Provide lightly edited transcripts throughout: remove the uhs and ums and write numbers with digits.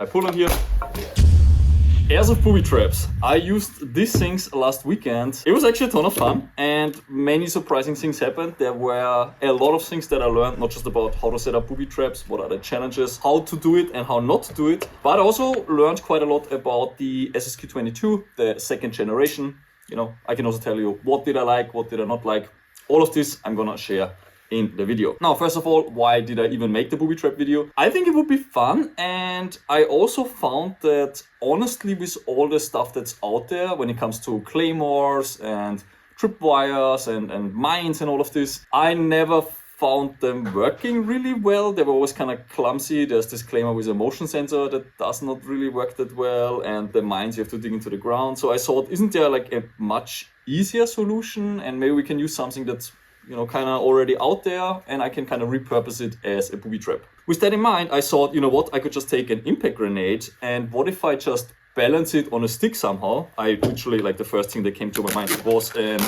I pull on here. Airsoft booby traps. I used these things last weekend. It was actually a ton of fun and many surprising things happened. There were a lot of things that I learned, not just about how to set up booby traps, what are the challenges, how to do it and how not to do it, but I also learned quite a lot about the SSQ22, the second generation. You know, I can also tell you what did I like, what did I not like. All of this I'm gonna share in the video. Now, first of all, why did I even make the booby trap video? I think it would be fun, and I also found that honestly with all the stuff that's out there when it comes to claymores and tripwires and mines and all of this, I never found them working really well. They were always kind of clumsy. There's this claymore with a motion sensor that does not really work that well, and the mines you have to dig into the ground. So I thought, isn't there like a much easier solution, and maybe we can use something that's, you know, kind of already out there, and I can kind of repurpose it as a booby trap. With that in mind, I thought, you know what, I could just take an impact grenade, and what if I just balance it on a stick somehow? I literally, like, the first thing that came to my mind was an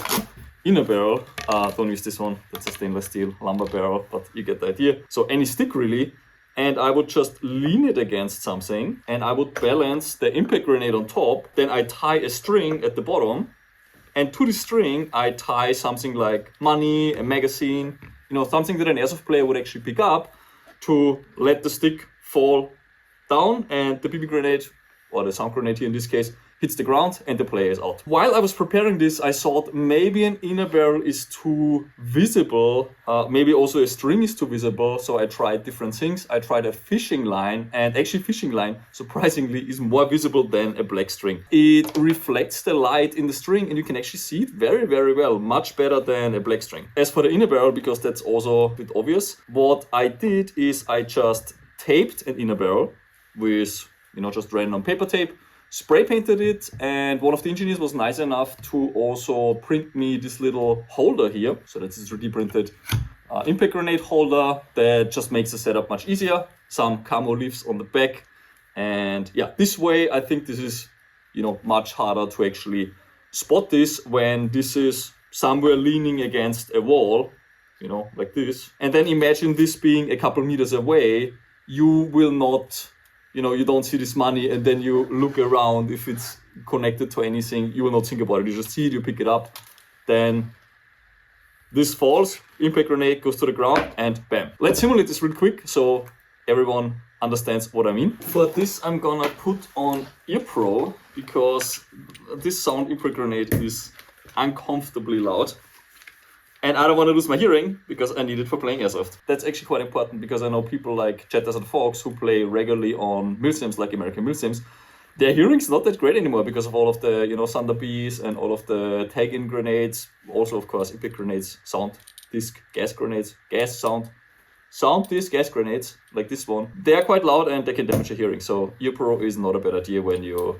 inner barrel. Don't use this one, that's a stainless steel lumber barrel, but you get the idea. So any stick really, and I would just lean it against something, and I would balance the impact grenade on top, then I tie a string at the bottom, and to the string, I tie something like money, a magazine, you know, something that an airsoft player would actually pick up to let the stick fall down, and the BB grenade, or the sound grenade here in this case, hits the ground and the player is out. While I was preparing this, I thought maybe an inner barrel is too visible, maybe also a string is too visible, so I tried different things. I tried a fishing line, and actually fishing line, surprisingly, is more visible than a black string. It reflects the light in the string and you can actually see it very, very well, much better than a black string. As for the inner barrel, because that's also a bit obvious, what I did is I just taped an inner barrel with, you know, just random paper tape, spray painted it, and one of the engineers was nice enough to also print me this little holder here. So that's this 3D printed impact grenade holder that just makes the setup much easier. Some camo leaves on the back, and yeah, this way I think this is, you know, much harder to actually spot this when this is somewhere leaning against a wall, you know, like this. And then imagine this being a couple meters away, you will not, you know, you don't see this money, and then you look around if it's connected to anything, you will not think about it. You just see it, you pick it up, then this falls, impact grenade goes to the ground, and bam. Let's simulate this real quick so everyone understands what I mean. For this, I'm gonna put on Ear Pro because this sound impact grenade is uncomfortably loud. And I don't want to lose my hearing because I need it for playing airsoft. That's actually quite important because I know people like Chatters and Fox who play regularly on milsims, like American milsims. Their hearing's not that great anymore because of all of the, you know, Thunder Bees and all of the tag-in grenades. Also, of course, impact grenades, sound disc, gas grenades, gas sound disc, gas grenades, like this one. They are quite loud and they can damage your hearing. So Ear Pro is not a bad idea when you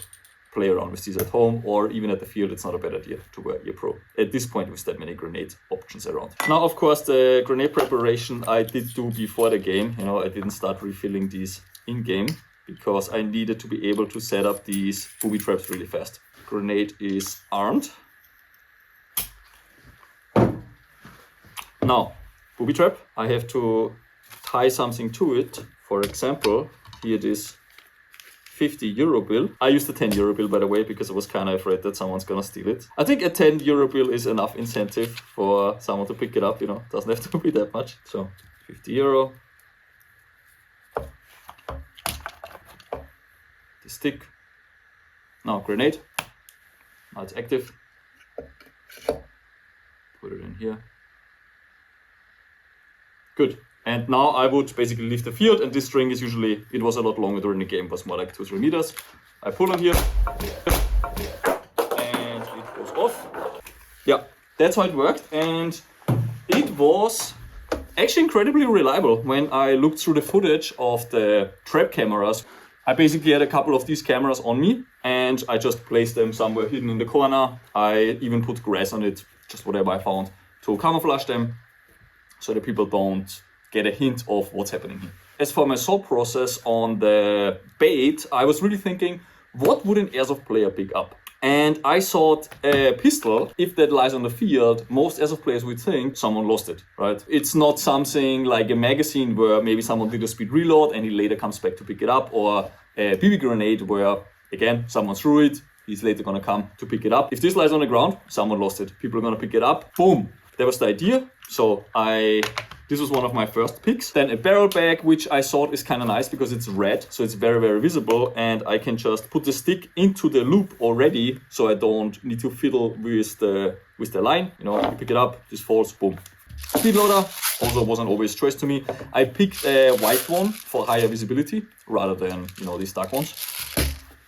play around with these at home, or even at the field. It's not a bad idea to wear Ear Pro at this point with that many grenade options around. Now, of course, the grenade preparation I did do before the game. You know, I didn't start refilling these in-game because I needed to be able to set up these booby traps really fast. Grenade is armed. Now, booby trap, I have to tie something to it. For example, here it is. 50 euro bill. I used a 10 euro bill, by the way, because I was kind of afraid that someone's gonna steal it. I think a 10 euro bill is enough incentive for someone to pick it up, you know, doesn't have to be that much. So 50 euro. The stick. Now grenade. Now it's active. Put it in here. Good. And now I would basically leave the field, and this string is usually, it was a lot longer during the game, it was more like 2-3 meters. I pull on here, and it goes off. Yeah, that's how it worked, and it was actually incredibly reliable. When I looked through the footage of the trap cameras, I basically had a couple of these cameras on me, and I just placed them somewhere hidden in the corner. I even put grass on it, just whatever I found, to camouflage them, so that people don't get a hint of what's happening here. As for my thought process on the bait, I was really thinking, what would an airsoft player pick up? And I thought a pistol, if that lies on the field, most airsoft players would think someone lost it, right? It's not something like a magazine where maybe someone did a speed reload and he later comes back to pick it up, or a BB grenade where, again, someone threw it, he's later gonna come to pick it up. If this lies on the ground, someone lost it. People are gonna pick it up, boom. That was the idea. So this was one of my first picks. Then a barrel bag, which I thought is kind of nice because it's red, so it's very, very visible, and I can just put the stick into the loop already, so I don't need to fiddle with the line. You know, you pick it up, this falls, boom. Speed loader also was an obvious choice to me. I picked a white one for higher visibility rather than, you know, these dark ones.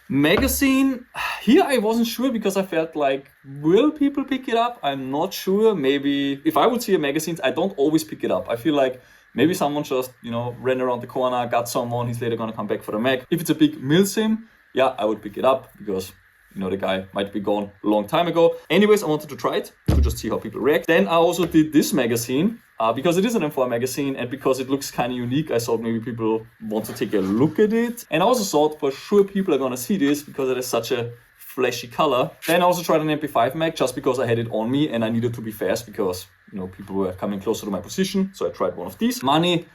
Magazine, here I wasn't sure because I felt like, will people pick it up? I'm not sure. Maybe if I would see a magazine, I don't always pick it up. I feel like maybe someone just, you know, ran around the corner, got someone, he's later gonna come back for the mag. If it's a big milsim, yeah, I would pick it up because, you know, the guy might be gone a long time ago. Anyways, I wanted to try it to just see how people react. Then I also did this magazine because it is an M4 magazine and because it looks kind of unique. I thought maybe people want to take a look at it. And I also thought for sure people are gonna see this because it is such a flashy color. Then I also tried an MP5 mag just because I had it on me and I needed to be fast because, you know, people were coming closer to my position. So I tried one of these. Money,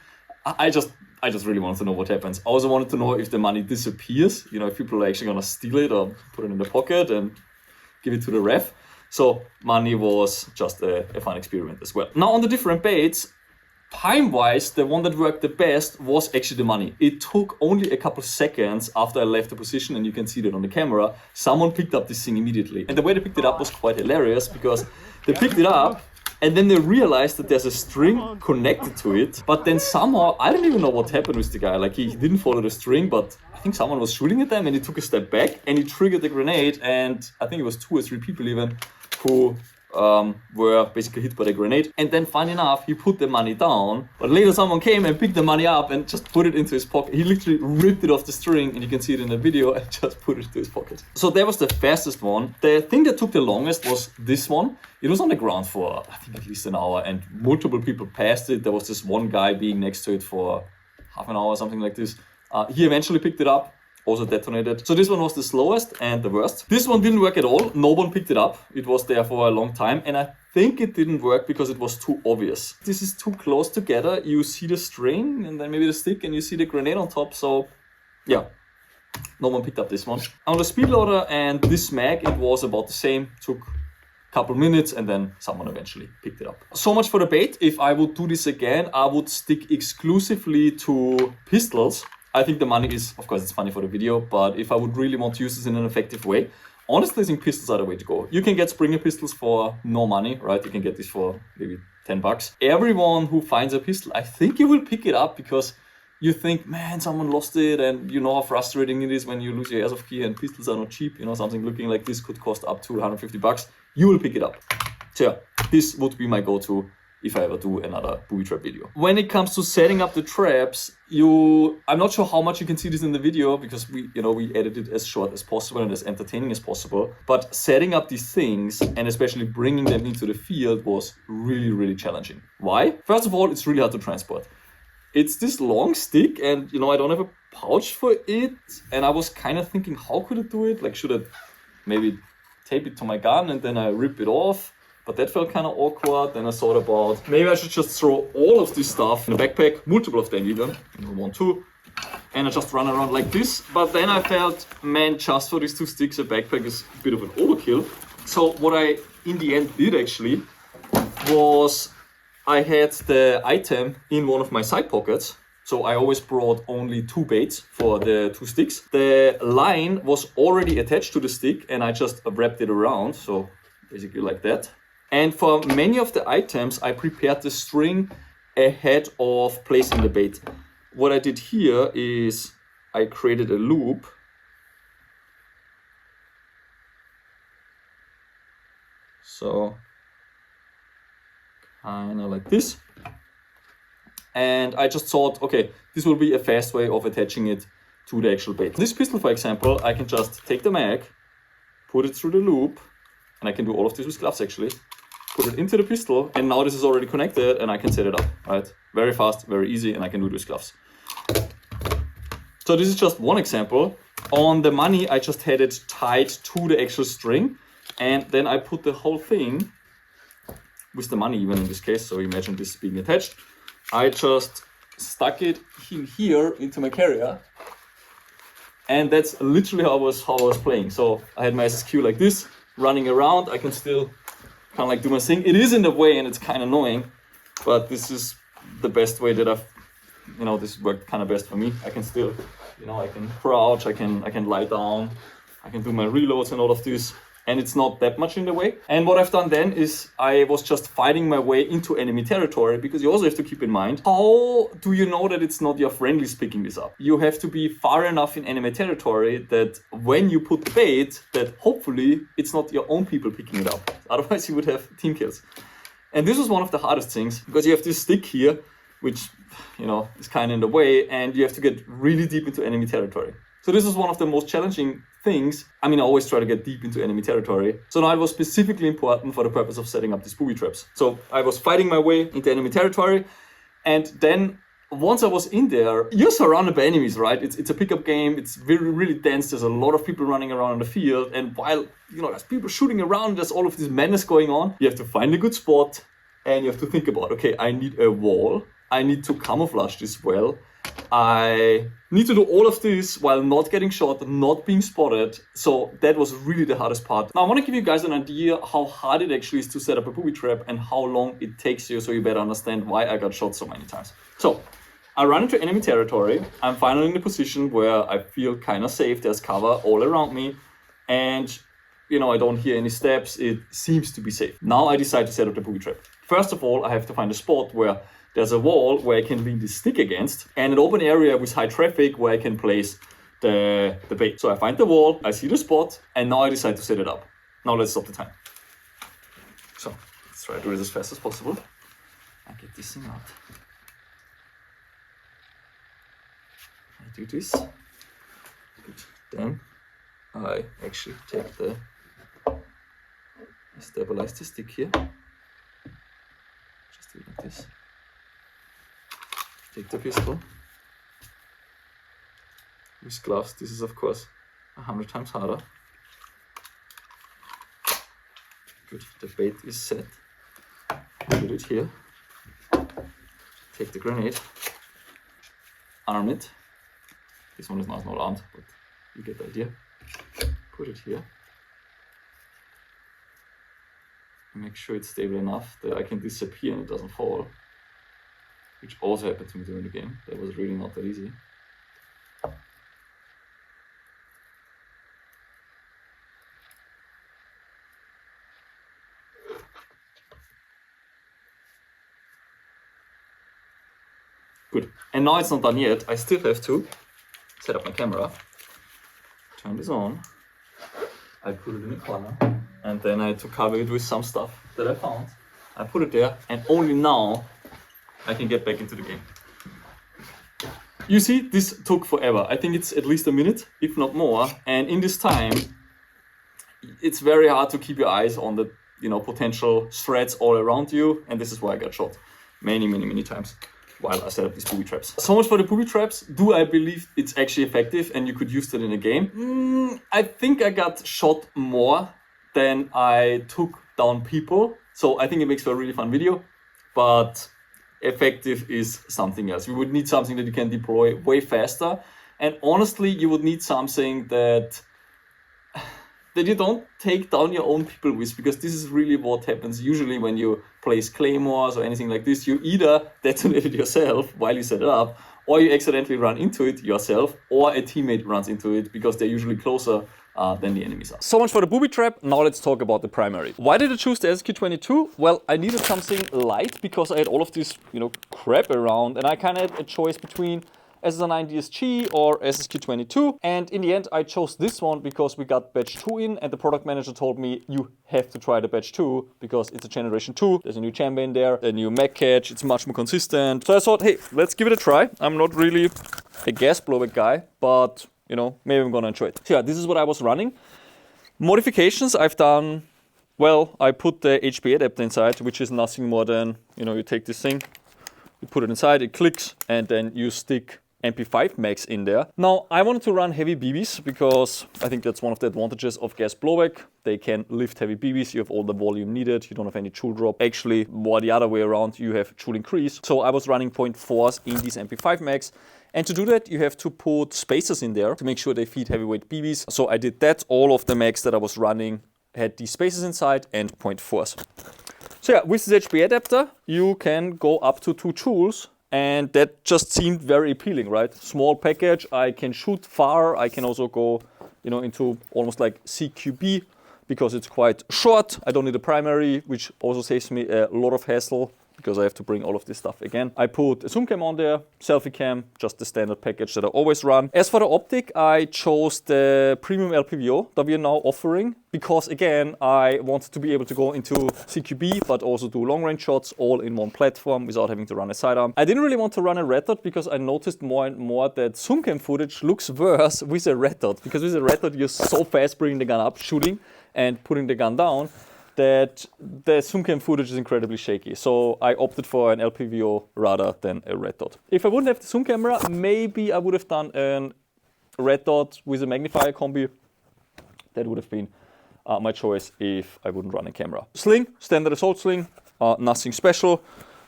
I just really wanted to know what happens. I also wanted to know if the money disappears, you know, if people are actually gonna steal it or put it in the pocket and give it to the ref. So money was just a fun experiment as well. Now on the different baits, time-wise, the one that worked the best was actually the money. It took only a couple seconds after I left the position, and you can see that on the camera, someone picked up this thing immediately. And the way they picked it up was quite hilarious because they picked it up and then they realized that there's a string connected to it, but then somehow, I don't even know what happened with the guy. Like he didn't follow the string, but I think someone was shooting at them and he took a step back and he triggered the grenade, and I think it was 2 or 3 people even who were basically hit by the grenade. And then funny enough, he put the money down, but later someone came and picked the money up and just put it into his pocket. He literally ripped it off the string, and you can see it in the video, and just put it into his pocket. So that was the fastest one. The thing that took the longest was this one. It was on the ground for, I think, at least an hour, and multiple people passed it. There was this one guy being next to it for half an hour, something like this. He eventually picked it up, also detonated. So this one was the slowest and the worst. This one didn't work at all. No one picked it up. It was there for a long time, and I think it didn't work because it was too obvious. This is too close together. You see the string and then maybe the stick, and you see the grenade on top. So yeah, no one picked up this one. On the speed loader and this mag, it was about the same. Took a couple minutes and then someone eventually picked it up. So much for the bait. If I would do this again, I would stick exclusively to pistols. I think the money is, of course, it's funny for the video, but if I would really want to use this in an effective way, honestly, I think pistols are the way to go. You can get Springer pistols for no money, right? You can get this for maybe $10. Everyone who finds a pistol, I think you will pick it up because you think, man, someone lost it, and you know how frustrating it is when you lose your airsoft gear and pistols are not cheap. You know, something looking like this could cost up to $150. You will pick it up. So yeah, this would be my go-to if I ever do another booby trap video. When it comes to setting up the traps, I'm not sure how much you can see this in the video because we edited it as short as possible and as entertaining as possible. But setting up these things and especially bringing them into the field was really, really challenging. Why? First of all, it's really hard to transport. It's this long stick, and I don't have a pouch for it. And I was kind of thinking, how could I do it? Like, should I maybe tape it to my gun and then I rip it off? But that felt kind of awkward. Then I thought about maybe I should just throw all of this stuff in a backpack, multiple of them even, 1, 2, and I just run around like this. But then I felt, man, just for these 2 sticks, a backpack is a bit of an overkill. So what I in the end did actually was I had the item in one of my side pockets. So I always brought only 2 baits for the 2 sticks. The line was already attached to the stick and I just wrapped it around. So basically like that. And for many of the items, I prepared the string ahead of placing the bait. What I did here is I created a loop. So kind of like this. And I just thought, okay, this will be a fast way of attaching it to the actual bait. This pistol, for example, I can just take the mag, put it through the loop, and I can do all of this with gloves actually. Put it into the pistol, and now this is already connected and I can set it up, right? Very fast, very easy, and I can do it with gloves. So this is just one example. On the money, I just had it tied to the actual string, and then I put the whole thing, with the money even in this case, so imagine this being attached. I just stuck it in here into my carrier, And that's literally how I was playing. So I had my SSQ like this, running around. I can still kind of like do my thing. It is in the way and it's kind of annoying, but this is the best way that I've, this worked kind of best for me. I can still, I can crouch, I can lie down, I can do my reloads and all of this. And it's not that much in the way. And what I've done then is I was just fighting my way into enemy territory, because you also have to keep in mind, how do you know that it's not your friendlies picking this up? You have to be far enough in enemy territory that when you put bait, that hopefully it's not your own people picking it up. Otherwise you would have team kills. And this was one of the hardest things, because you have this stick here, which, is kind of in the way, and you have to get really deep into enemy territory. So this is one of the most challenging things. I always try to get deep into enemy territory. So now it was specifically important for the purpose of setting up these booby traps. So I was fighting my way into enemy territory. And then once I was in there, you're surrounded by enemies, right? It's a pickup game. It's really, really dense. There's a lot of people running around in the field. And while, there's people shooting around, there's all of this madness going on. You have to find a good spot and you have to think about, okay, I need a wall. I need to camouflage this well. I need to do all of this while not getting shot, not being spotted. So that was really the hardest part. Now I want to give you guys an idea how hard it actually is to set up a booby trap and how long it takes you, so you better understand why I got shot so many times. So I run into enemy territory. I'm finally in a position where I feel kind of safe. There's cover all around me. And, I don't hear any steps. It seems to be safe. Now I decide to set up the booby trap. First of all, I have to find a spot where there's a wall where I can lean the stick against, and an open area with high traffic where I can place the bait. So I find the wall, I see the spot, and now I decide to set it up. Now let's stop the time. So let's try to do this as fast as possible. I get this thing out. I do this. Good. Then I actually take stabilize the stick here. Just do it like this. Take the pistol. With gloves, this is of course 100 times harder. Good, the bait is set. Put it here. Take the grenade. Arm it. This one is not armed, but you get the idea. Put it here. Make sure it's stable enough that I can disappear and it doesn't fall. Which also happened to me during the game. That was really not that easy. Good. And now it's not done yet. I still have to set up my camera, turn this on, I put it in the corner, and then I had to cover it with some stuff that I found. I put it there, and only now I can get back into the game. You see, this took forever. I think it's at least a minute, if not more. And in this time, it's very hard to keep your eyes on the potential threats all around you. And this is why I got shot many times while I set up these booby traps. So much for the booby traps. Do I believe it's actually effective and you could use that in a game? I think I got shot more than I took down people. So I think it makes for a really fun video. But effective is something else. You would need something that you can deploy way faster. And honestly, you would need something that you don't take down your own people with, because this is really what happens usually when you place claymores or anything like this. You either detonate it yourself while you set it up, or you accidentally run into it yourself, or a teammate runs into it, because they're usually closer than the enemies are. So much for the booby trap. Now let's talk about the primary. Why did I choose the SSQ-22? Well, I needed something light because I had all of this, crap around, and I kind of had a choice between SSR9 DSG or SSQ-22, and in the end I chose this one because we got batch 2 in, and the product manager told me you have to try the batch 2 because it's a generation 2, there's a new chamber in there, a new mag catch, it's much more consistent. So I thought, hey, let's give it a try. I'm not really a gas blowback guy, but maybe I'm gonna enjoy it. So yeah, this is what I was running. Modifications I've done, well, I put the HB adapter inside, which is nothing more than, you take this thing, you put it inside, it clicks, and then you stick MP5 mags in there. Now, I wanted to run heavy BBs because I think that's one of the advantages of gas blowback. They can lift heavy BBs, you have all the volume needed, you don't have any joule drop. Actually, more the other way around, you have joule increase. So I was running 0.4s in these MP5 mags, And to do that, you have to put spacers in there to make sure they feed heavyweight BBs. So I did that. All of the mags that I was running had these spacers inside and 0.4s. So yeah, with this HBA adapter, you can go up to 2 joules. And that just seemed very appealing, right? Small package, I can shoot far. I can also go, into almost like CQB because it's quite short. I don't need a primary, which also saves me a lot of hassle because I have to bring all of this stuff again. I put a zoom cam on there, selfie cam, just the standard package that I always run. As for the optic, I chose the premium LPVO that we are now offering because again, I wanted to be able to go into CQB, but also do long range shots all in one platform without having to run a sidearm. I didn't really want to run a red dot because I noticed more and more that zoom cam footage looks worse with a red dot because with a red dot, you're so fast bringing the gun up, shooting and putting the gun down, that the zoom cam footage is incredibly shaky. So I opted for an LPVO rather than a red dot. If I wouldn't have the zoom camera, maybe I would have done a red dot with a magnifier combi. That would have been my choice if I wouldn't run a camera. Sling, standard assault sling, nothing special.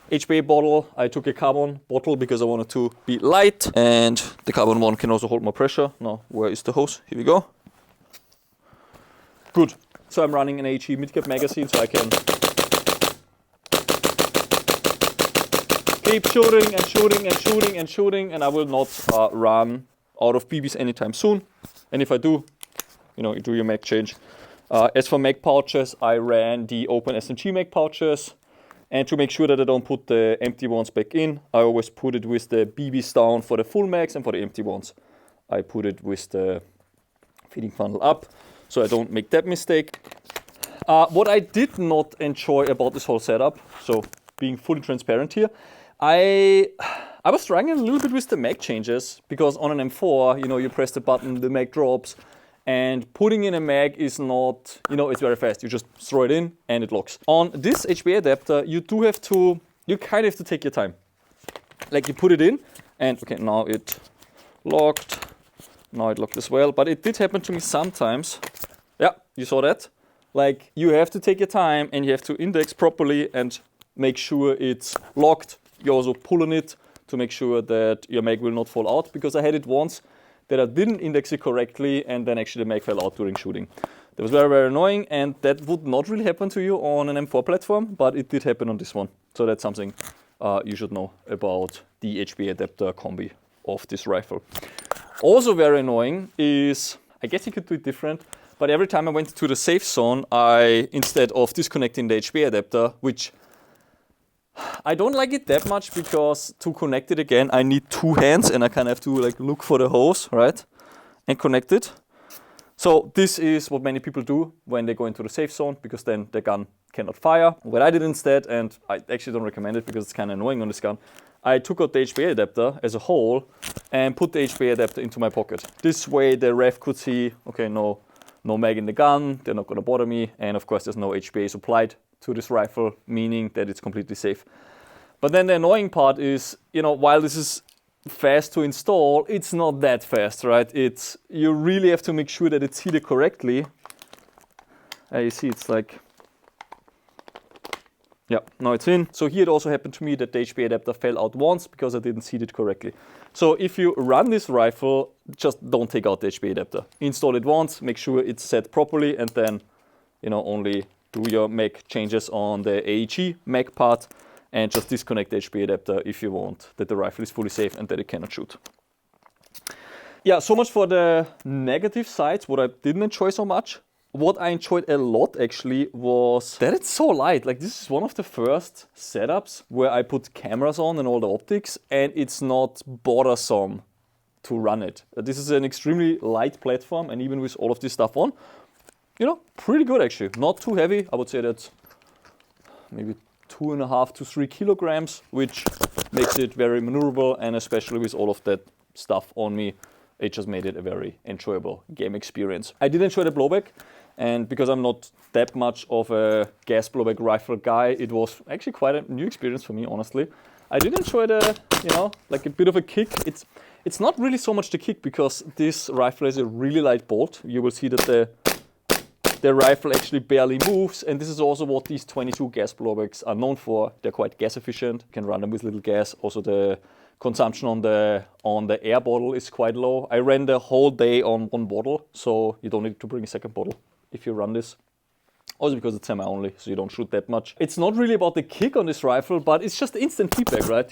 HBA bottle, I took a carbon bottle because I wanted to be light, and the carbon one can also hold more pressure. Now, where is the hose? Here we go. Good. So I'm running an AEG mid-cap magazine so I can keep shooting and shooting and shooting and shooting, and I will not run out of BBs anytime soon. And if I do, you do your mag change. As for mag pouches, I ran the open SMG mag pouches, and to make sure that I don't put the empty ones back in, I always put it with the BBs down for the full mags, and for the empty ones, I put it with the feeding funnel up. So I don't make that mistake. What I did not enjoy about this whole setup, so being fully transparent here, I was struggling a little bit with the mag changes because on an M4, you press the button, the mag drops, and putting in a mag is not, it's very fast. You just throw it in and it locks. On this HBA adapter, you kind of have to take your time. Like you put it in and okay, now it locked. Now it locked as well, but it did happen to me sometimes. Yeah, you saw that. Like you have to take your time and you have to index properly and make sure it's locked. You also pull on it to make sure that your mag will not fall out, because I had it once that I didn't index it correctly and then actually the mag fell out during shooting. That was very, very annoying, and that would not really happen to you on an M4 platform, but it did happen on this one. So that's something you should know about the HBA adapter combi of this rifle. Also very annoying is, I guess you could do it different, but every time I went to the safe zone, instead of disconnecting the HBA adapter, which I don't like it that much because to connect it again, I need 2 hands and I kind of have to like look for the hose, right? And connect it. So this is what many people do when they go into the safe zone, because then the gun cannot fire. What I did instead, and I actually don't recommend it because it's kind of annoying on this gun, I took out the HBA adapter as a whole and put the HBA adapter into my pocket. This way the ref could see, okay, no mag in the gun, they're not gonna bother me, and of course there's no HBA supplied to this rifle, meaning that it's completely safe. But then the annoying part is, while this is fast to install, it's not that fast, right? You really have to make sure that it's heated correctly. You see it's like, yeah, now it's in. So here it also happened to me that the HBA adapter fell out once because I didn't seat it correctly. So if you run this rifle, just don't take out the HBA adapter. Install it once, make sure it's set properly, and then, only do your mag changes on the AEG mag part, and just disconnect the HBA adapter if you want that the rifle is fully safe and that it cannot shoot. Yeah, so much for the negative sides, what I didn't enjoy so much. What I enjoyed a lot actually was that it's so light. Like this is one of the first setups where I put cameras on and all the optics, and it's not bothersome to run it. This is an extremely light platform, and even with all of this stuff on, pretty good actually. Not too heavy. I would say that's maybe 2.5 to 3 kilograms, which makes it very maneuverable, and especially with all of that stuff on me, it just made it a very enjoyable game experience. I did enjoy the blowback, and because I'm not that much of a gas blowback rifle guy, it was actually quite a new experience for me, honestly. I did enjoy the, like a bit of a kick. It's not really so much the kick because this rifle has a really light bolt. You will see that the rifle actually barely moves, and this is also what these 22 gas blowbacks are known for. They're quite gas efficient. You can run them with little gas. Also the consumption on the air bottle is quite low. I ran the whole day on one bottle, so you don't need to bring a second bottle if you run this. Also because it's semi only, so you don't shoot that much. It's not really about the kick on this rifle, but it's just instant feedback, right?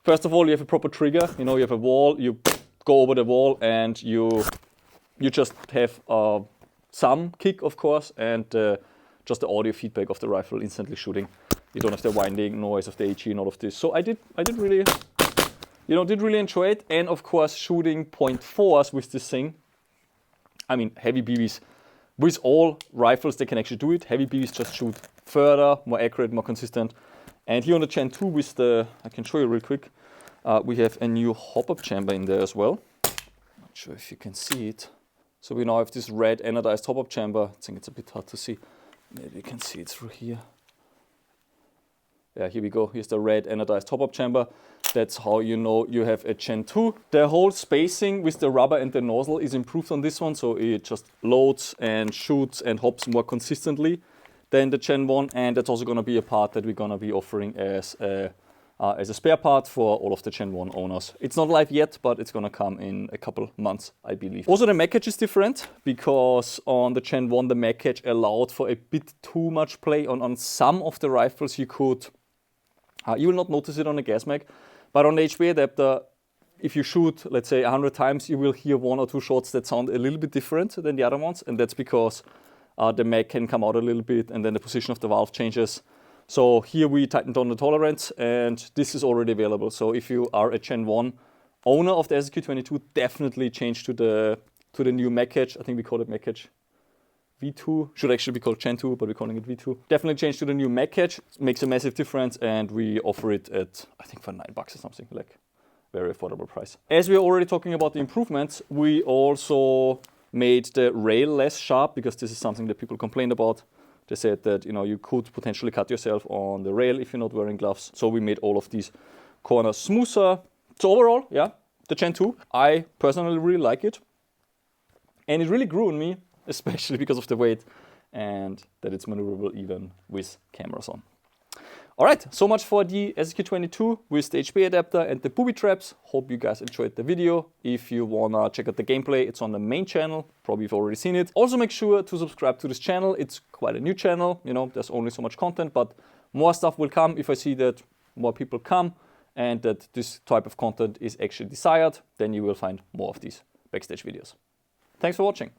First of all, you have a proper trigger. You know, you have a wall, you go over the wall, and you just have some kick, of course, and just the audio feedback of the rifle instantly shooting. You don't have the winding noise of the AG and all of this. So I did really, did really enjoy it. And of course, shooting .4s with this thing. I mean, heavy BBs. With all rifles, they can actually do it. Heavy BBs just shoot further, more accurate, more consistent. And here on the Gen 2 with I can show you real quick, we have a new hop-up chamber in there as well. Not sure if you can see it. So we now have this red anodized hop-up chamber. I think it's a bit hard to see. Maybe you can see it through here. Yeah, here we go. Here's the red anodized hop-up chamber. That's how you know you have a Gen 2. The whole spacing with the rubber and the nozzle is improved on this one, so it just loads and shoots and hops more consistently than the Gen 1, and that's also going to be a part that we're going to be offering as a spare part for all of the Gen 1 owners. It's not live yet, but it's going to come in a couple months, I believe. Also, the mag catch is different because on the Gen 1, the mag catch allowed for a bit too much play. On some of the rifles, you will not notice it on a gas mag, but on the HB adapter, if you shoot, let's say 100 times, you will hear 1 or 2 shots that sound a little bit different than the other ones, and that's because the mag can come out a little bit and then the position of the valve changes. So here we tightened down the tolerance, and this is already available. So if you are a Gen 1 owner of the SSQ22, definitely change to the new mag catch. I think we call it mag catch V2. Should actually be called Gen 2, but we're calling it V2. Definitely change to the new mag catch. It makes a massive difference, and we offer it at, I think, for $9 or something, like very affordable price. As we are already talking about the improvements, we also made the rail less sharp, because this is something that people complained about. They said that you could potentially cut yourself on the rail if you're not wearing gloves. So we made all of these corners smoother. So overall, yeah, the Gen 2, I personally really like it. And it really grew on me, especially because of the weight and that it's maneuverable even with cameras on. All right, so much for the SSQ22 with the HB adapter and the booby traps. Hope you guys enjoyed the video. If you wanna check out the gameplay, it's on the main channel. Probably you've already seen it. Also make sure to subscribe to this channel. It's quite a new channel. There's only so much content, but more stuff will come if I see that more people come and that this type of content is actually desired. Then you will find more of these backstage videos. Thanks for watching.